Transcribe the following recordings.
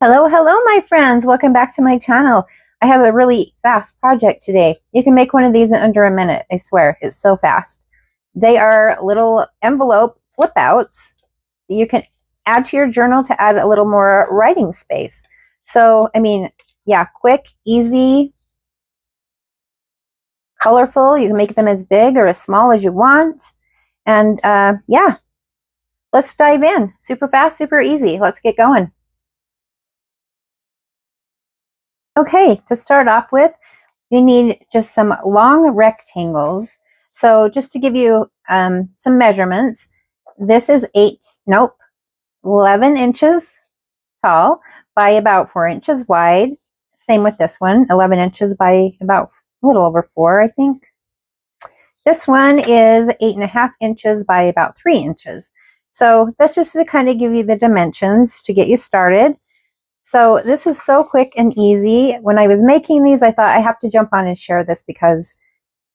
Hello, hello, my friends. Welcome back to my channel. I have a really fast project today. You can make one of these in under a minute. I swear, it's so fast. They are little envelope flip outs that you can add to your journal to add a little more writing space. So, yeah, quick, easy, colorful. You can make them as big or as small as you want. And yeah, let's dive in. Super fast, super easy. Let's get going. Okay, to start off with, you need just some long rectangles. So just to give you some measurements, this is 11 inches tall by about 4 inches wide. Same with this one, 11 inches by about a little over 4, I think. This one is 8.5 inches by about 3 inches. So that's just to kind of give you the dimensions to get you started. So this is so quick and easy. When I was making these, I thought I have to jump on and share this because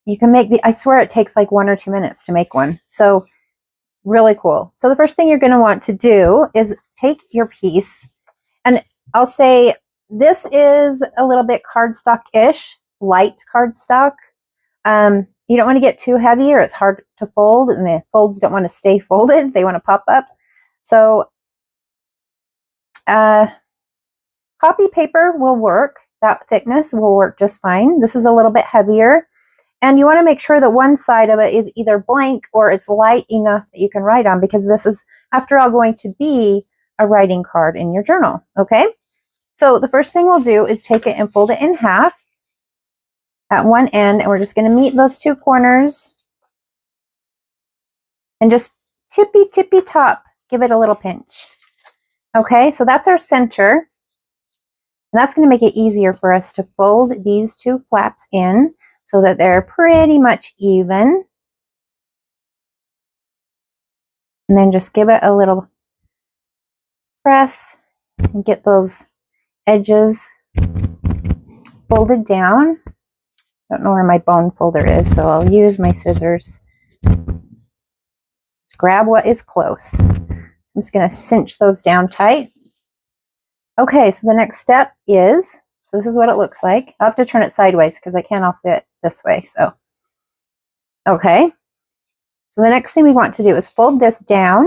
you can make I swear it takes like 1 or 2 minutes to make one. So really cool. So the first thing you're going to want to do is take your piece, and I'll say this is a little bit cardstock-ish, light cardstock. You don't want to get too heavy or it's hard to fold, and the folds don't want to stay folded. They want to pop up. So, copy paper will work. That thickness will work just fine. This is a little bit heavier. And you want to make sure that one side of it is either blank or it's light enough that you can write on, because this is, after all, going to be a writing card in your journal. Okay? So the first thing we'll do is take it and fold it in half at one end. And we're just going to meet those two corners. And just tippy top, give it a little pinch. Okay? So that's our center. And that's going to make it easier for us to fold these two flaps in so that they're pretty much even. And then just give it a little press and get those edges folded down. I don't know where my bone folder is, so I'll use my scissors. Just grab what is close. I'm just going to cinch those down tight. Okay, so the next step is, so this is what it looks like. I'll have to turn it sideways because I can't all fit this way. So, okay. So the next thing we want to do is fold this down.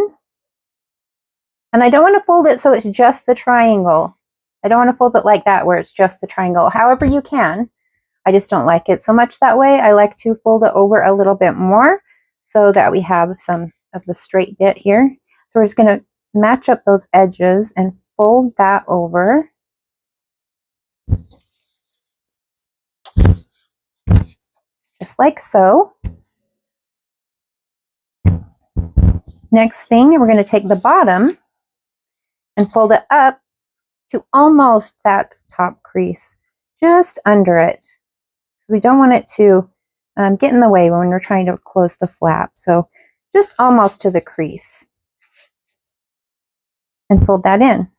And I don't want to fold it so it's just the triangle. I don't want to fold it like that where it's just the triangle. However you can. I just don't like it so much that way. I like to fold it over a little bit more so that we have some of the straight bit here. So we're just going to match up those edges and fold that over. Just like so. Next thing, we're going to take the bottom and fold it up to almost that top crease, just under it. We don't want it to get in the way when we're trying to close the flap. So just almost to the crease. And fold that in.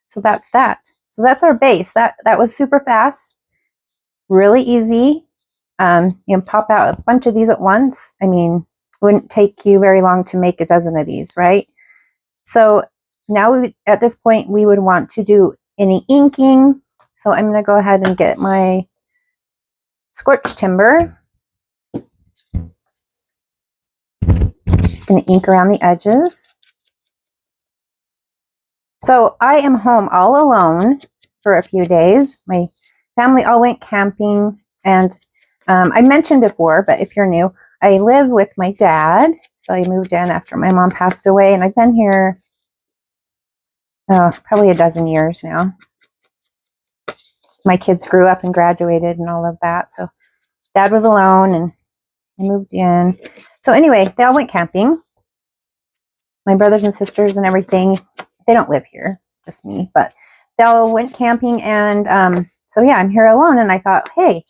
So that's that. So that's our base. That was super fast, really easy. You can pop out a bunch of these at once. I mean, it wouldn't take you very long to make a dozen of these, right? So now at this point, we would want to do any inking. So I'm going to go ahead and get my Scorch Timber. Just going to ink around the edges. So I am home all alone for a few days. My family all went camping, and I mentioned before, but if you're new, I live with my dad. So I moved in after my mom passed away, and I've been here probably a dozen years now. My kids grew up and graduated and all of that. So dad was alone and I moved in. So anyway, they all went camping. My brothers and sisters and everything. They don't live here, just me, but they all went camping, and so yeah, I'm here alone, and I thought, hey,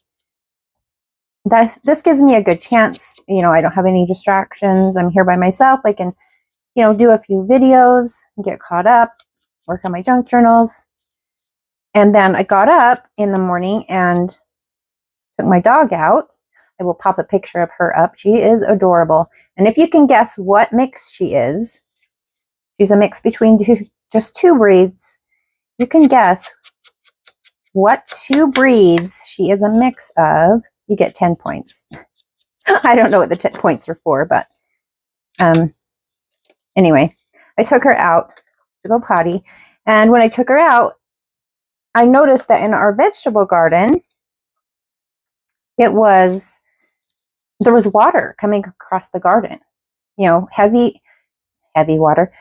this gives me a good chance. You know, I don't have any distractions. I'm here by myself. I can, do a few videos, get caught up, work on my junk journals. And then I got up in the morning and took my dog out. I will pop a picture of her up. She is adorable. And if you can guess what mix she is, she's a mix between just two breeds. you can guess what two breeds she is a mix of, you get 10 points. I don't know what the 10 points are for, but anyway, I took her out to go potty. And when I took her out, I noticed that in our vegetable garden, there was water coming across the garden, you know, heavy water,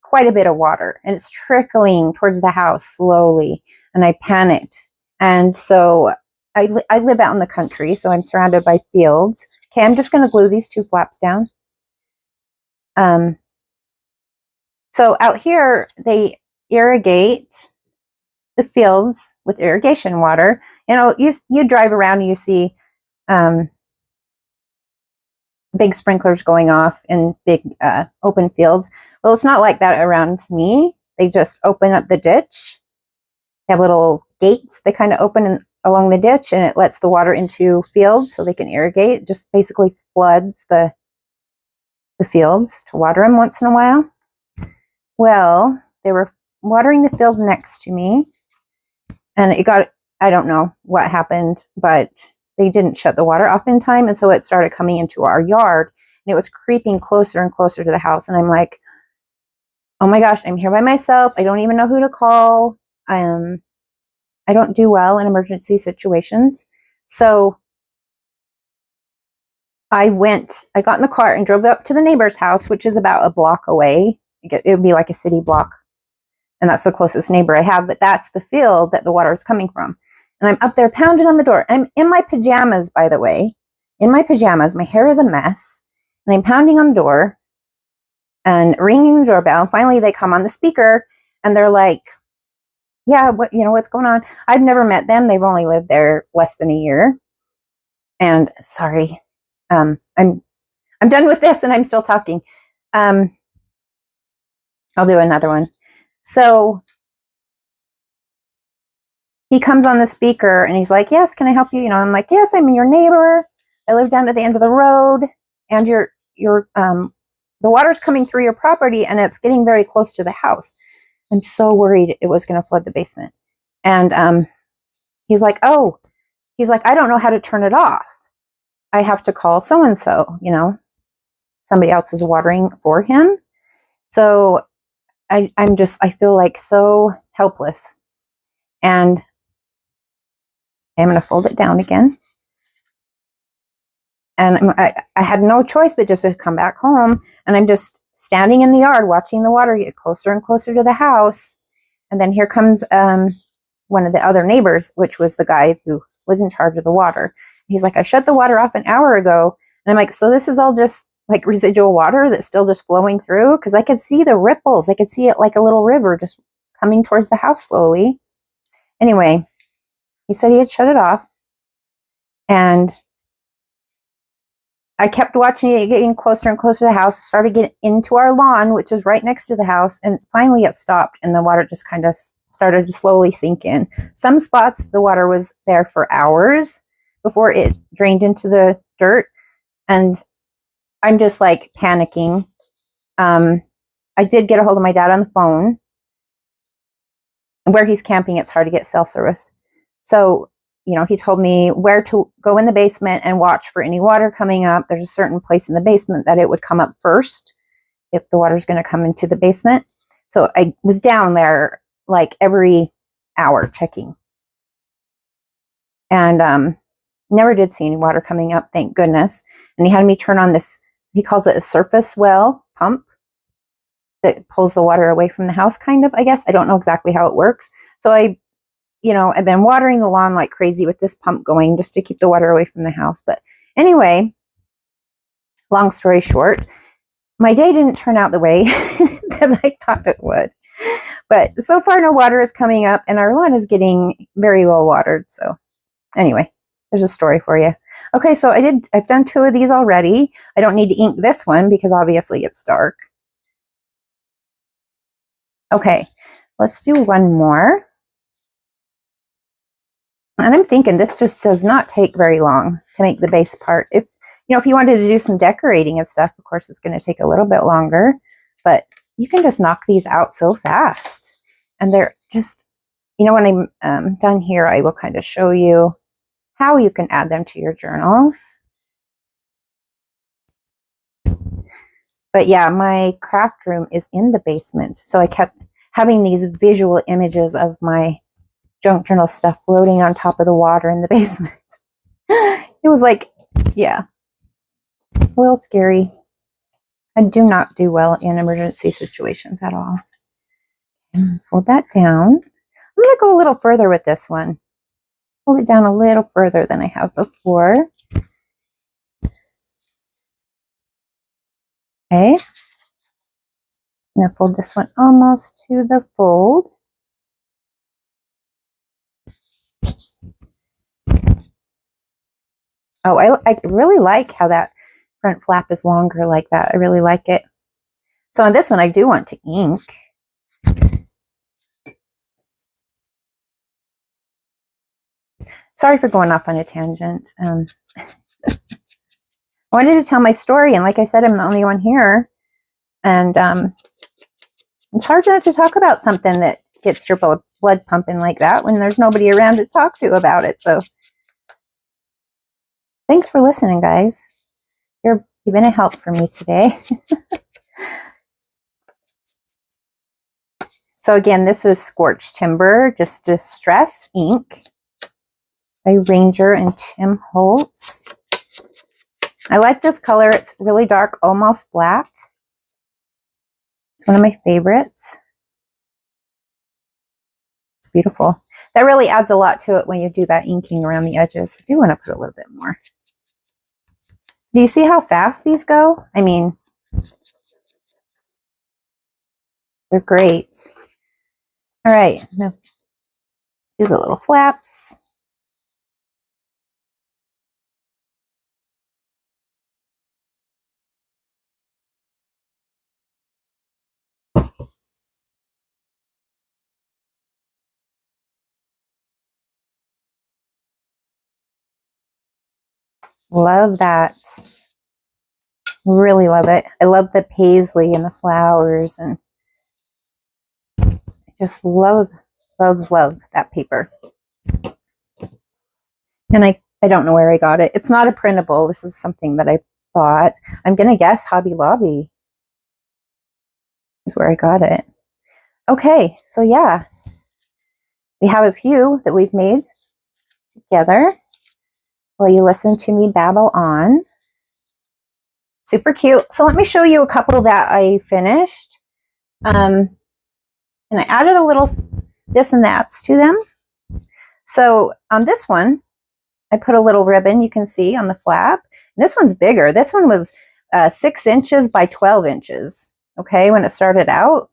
quite a bit of water, and it's trickling towards the house slowly. And I panicked. And so I live out in the country, so I'm surrounded by fields. Okay, I'm just going to glue these two flaps down. So out here, they irrigate the fields with irrigation water. You know, you drive around and you see big sprinklers going off in big open fields. Well, it's not like that around me. They just open up the ditch. They have little gates. They kind of open along the ditch, and it lets the water into fields so they can irrigate. It just basically floods the fields to water them once in a while. Well, they were watering the field next to me, and I don't know what happened, but they didn't shut the water off in time, and so it started coming into our yard, and it was creeping closer and closer to the house. And I'm like, oh my gosh, I'm here by myself. I don't even know who to call. I don't do well in emergency situations. So I got in the car and drove up to the neighbor's house, which is about a block away. It would be like a city block. And that's the closest neighbor I have, but that's the field that the water is coming from. And I'm up there pounding on the door. I'm in my pajamas, by the way. In my pajamas, my hair is a mess. And I'm pounding on the door and ringing the doorbell. And finally, they come on the speaker and they're like, yeah, what's going on? I've never met them. They've only lived there less than a year. And sorry, I'm done with this and I'm still talking. I'll do another one. So he comes on the speaker and he's like, yes, can I help you? You know, I'm like, yes, I'm your neighbor. I live down at the end of the road, and the water's coming through your property and it's getting very close to the house. I'm so worried it was going to flood the basement. And he's like, I don't know how to turn it off. I have to call so-and-so, somebody else is watering for him. So I feel like so helpless. And I'm going to fold it down again. And I had no choice but just to come back home. And I'm just standing in the yard watching the water get closer and closer to the house. And then here comes one of the other neighbors, which was the guy who was in charge of the water. He's like, I shut the water off an hour ago. And I'm like, so this is all just like residual water that's still just flowing through? Because I could see the ripples. I could see it like a little river just coming towards the house slowly. Anyway, he said he had shut it off. And I kept watching it getting closer and closer to the house, started getting into our lawn, which is right next to the house. And finally it stopped and the water just kind of started to slowly sink in. Some spots, the water was there for hours before it drained into the dirt. And I'm just like panicking. I did get a hold of my dad on the phone. And where he's camping, it's hard to get cell service. So, he told me where to go in the basement and watch for any water coming up. There's a certain place in the basement that it would come up first if the water's going to come into the basement. So I was down there like every hour checking. And never did see any water coming up, thank goodness. And he had me turn on this, he calls it a surface well pump that pulls the water away from the house, kind of, I guess. I don't know exactly how it works. So I've been watering the lawn like crazy with this pump going just to keep the water away from the house. But anyway, long story short, my day didn't turn out the way that I thought it would. But so far, no water is coming up and our lawn is getting very well watered. So anyway, there's a story for you. Okay, so I've done 2 of these already. I don't need to ink this one because obviously it's dark. Okay, let's do one more. And I'm thinking this just does not take very long to make the base part. If you wanted to do some decorating and stuff, of course, it's going to take a little bit longer, but you can just knock these out so fast. And they're just, you know, when I'm done here, I will kind of show you how you can add them to your journals. But yeah, my craft room is in the basement. So I kept having these visual images of my junk journal stuff floating on top of the water in the basement. It was like, yeah, a little scary. I do not do well in emergency situations at all. And fold that down. I'm going to go a little further with this one. Hold it down a little further than I have before. Okay. I'm going to fold this one almost to the fold. Oh, I really like how that front flap is longer like that. I really like it. So on this one, I do want to ink. Sorry for going off on a tangent. I wanted to tell my story, and like I said, I'm the only one here. And it's hard not to talk about something that gets your blood pumping like that when there's nobody around to talk to about it. So thanks for listening, guys. You've been a help for me today. So again, this is Scorched Timber, just Distress ink by Ranger and Tim Holtz. I like this color. It's really dark, almost black. It's one of my favorites. It's beautiful. That really adds a lot to it when you do that inking around the edges. I do want to put a little bit more. Do you see how fast these go? I mean, they're great. All right, now do the little flaps. Love that. Really love it. I love the paisley and the flowers, and I just love that paper. And I don't know where I got it. It's not a printable. This is something that I bought. I'm going to guess Hobby Lobby is where I got it. Okay, so yeah, we have a few that we've made together while you listen to me babble on. Super cute. So let me show you a couple that I finished. And I added a little this and that's to them. So on this one, I put a little ribbon, you can see on the flap. And this one's bigger. This one was 6 inches by 12 inches, okay, when it started out.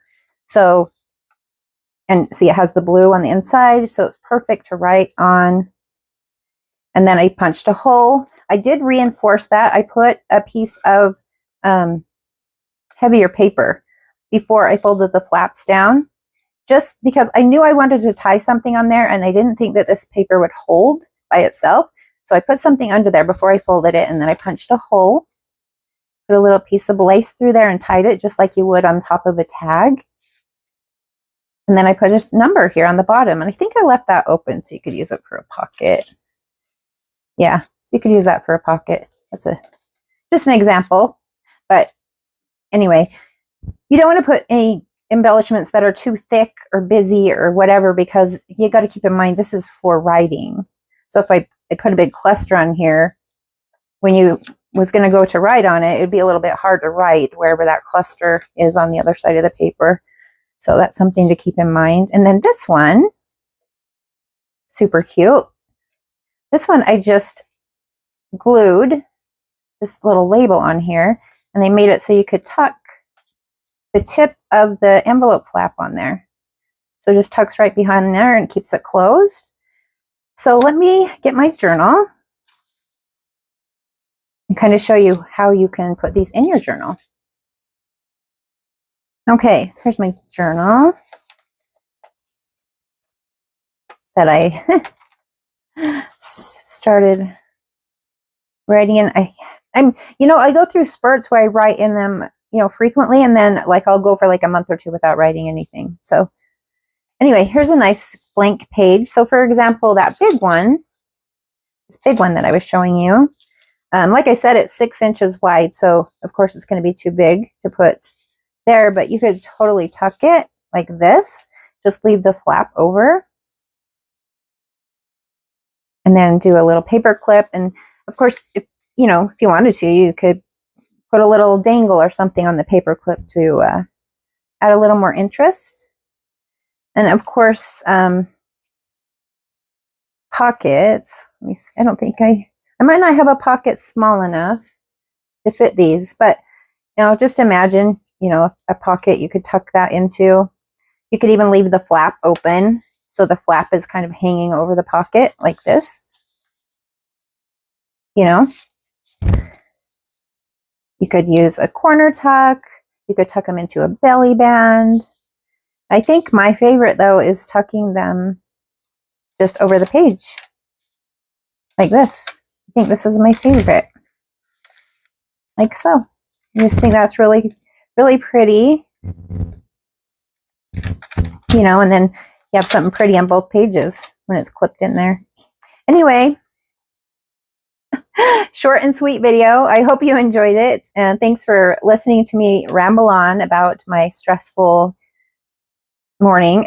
So, and see, it has the blue on the inside, so it's perfect to write on. And then I punched a hole. I did reinforce that. I put a piece of heavier paper before I folded the flaps down, just because I knew I wanted to tie something on there, and I didn't think that this paper would hold by itself. So I put something under there before I folded it, and then I punched a hole, put a little piece of lace through there and tied it just like you would on top of a tag. And then I put a number here on the bottom, and I think I left that open so you could use it for a pocket. Yeah, so you could use that for a pocket. That's just an example. But anyway, you don't want to put any embellishments that are too thick or busy or whatever, because you got to keep in mind this is for writing. So if I put a big cluster on here, when you was going to go to write on it, it'd be a little bit hard to write wherever that cluster is on the other side of the paper. So that's something to keep in mind. And then this one, super cute. This one I just glued this little label on here, and I made it so you could tuck the tip of the envelope flap on there. So it just tucks right behind there and keeps it closed. So let me get my journal and kind of show you how you can put these in your journal. Okay, here's my journal that I started writing in. I go through spurts where I write in them, frequently, and then like I'll go for like a month or two without writing anything. So Anyway, here's a nice blank page. So for example, that big one, this big one that I was showing you, like I said, it's 6 inches wide. So of course it's going to be too big to put there, but you could totally tuck it like this. Just leave the flap over. And then do a little paper clip. And of course, if you wanted to, you could put a little dangle or something on the paper clip to add a little more interest. And of course, pockets. Let me see. I don't think I might not have a pocket small enough to fit these, but just imagine, a pocket you could tuck that into. You could even leave the flap open. So the flap is kind of hanging over the pocket like this. You could use a corner tuck. You could tuck them into a belly band. I think my favorite, though, is tucking them just over the page like this. I think this is my favorite. Like so. I just think that's really, really pretty. And then you have something pretty on both pages when it's clipped in there. Anyway, short and sweet video. I hope you enjoyed it. And thanks for listening to me ramble on about my stressful morning.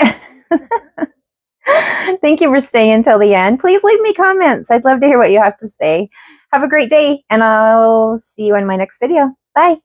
Thank you for staying until the end. Please leave me comments. I'd love to hear what you have to say. Have a great day, and I'll see you in my next video. Bye.